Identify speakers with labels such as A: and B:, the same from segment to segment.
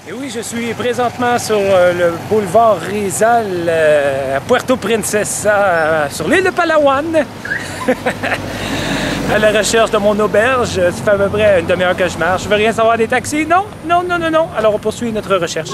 A: Et oui, je suis présentement sur le boulevard Rizal à Puerto Princesa, sur l'île de Palawan, à la recherche de mon auberge. Ça fait à peu près une demi-heure que je marche. Je veux rien savoir des taxis. Non, non, non, non, non. Alors on poursuit notre recherche.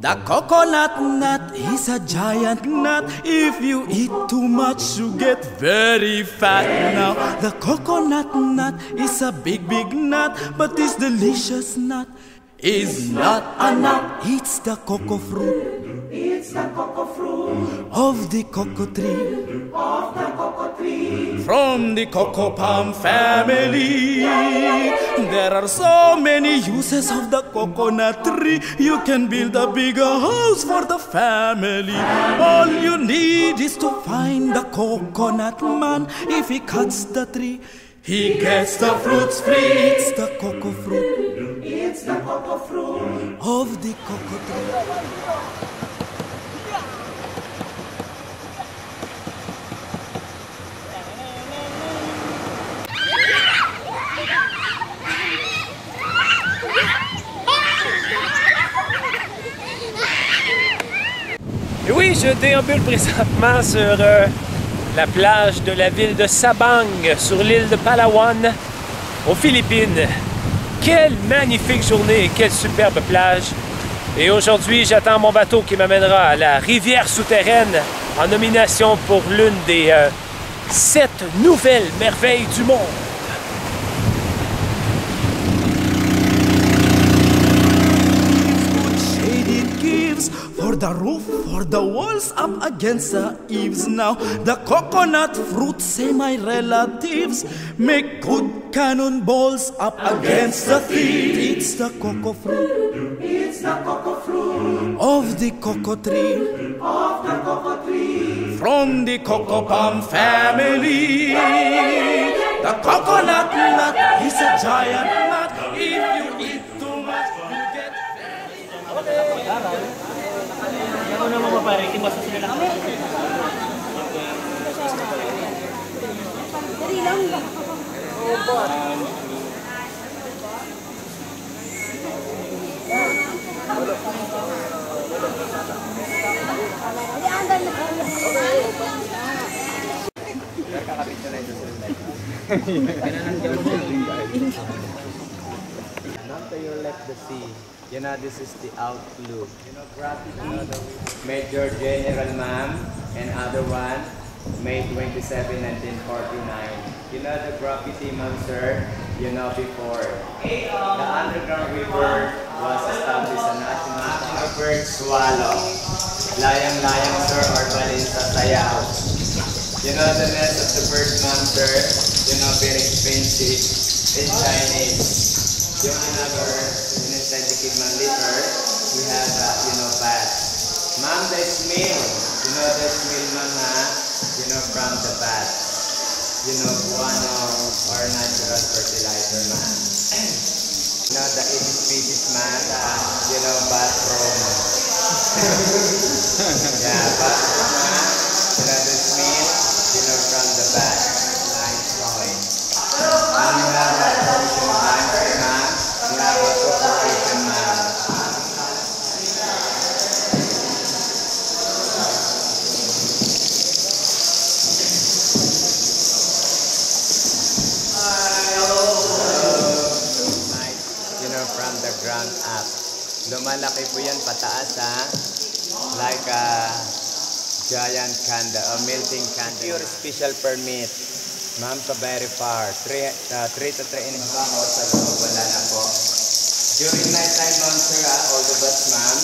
B: The coconut nut is a giant nut. If you eat too much, you get very fat. Now, the coconut nut is a big, big nut, but this delicious nut is not a nut. It's the cocoa fruit. It's the cocoa fruit of the cocoa tree. Of the cocoa tree. From the cocoa palm family. There are so many uses of the coconut tree. You can build a bigger house for the family. All you need is to find the coconut man. If he cuts the tree, he gets the fruits free. It's the cocoa fruit. It's the cocoa fruit of the cocoa tree.
A: Et oui, je déambule présentement sur la plage de la ville de Sabang, sur l'île de Palawan, aux Philippines. Quelle magnifique journée, quelle superbe plage. Et aujourd'hui, j'attends mon bateau qui m'amènera à la rivière souterraine en nomination pour l'une des 7 nouvelles merveilles du monde.
B: For the roof, for the walls, up against the eaves. Now the coconut fruit, say my relatives, make good cannonballs up against the tree. It's the cocoa fruit. It's the cocoa fruit of the cocoa tree. Of the cocoa tree. From the cocoa palm family. The coconut nut is a giant nut. If you eat too much, you get very.
C: Ako naman mapariting, basta sila lang.
D: Dari lang ba?
E: Not to your left the sea. You know, this is the outlook. You know, graffiti, Major General Ma'am, and other one, May 27, 1949. You know the graffiti, ma'am, sir? You know before. The underground river was established a national bird swallow. Layang-layang, sir, or balin sa sayaw. You know the nest of the bird, ma'am, sir? You know, very expensive in Chinese. Yung another, inside the Kidman litter, we have, you know, bat. Ma'am, the smell. You know the smell, ma'am, you know, from the bat. You know, guano or natural fertilizer, ma'am. You know, the 80 species, ma'am, you know, bathroom. Yeah, bathroom, ma'am. You know, the smell, you know, from the bat. Nice soil. And you have a portion of lime, ma'am. You have a corporation, ma'am. From the ground up. Lumalaki po yan pataas, ha? Like a giant candle, a melting candle. Pure special permit. Ma'am, so very far. 3 to 3 and a half hours sa loob, wala na po. During night time, ma'am, sir, all the bus, ma'am,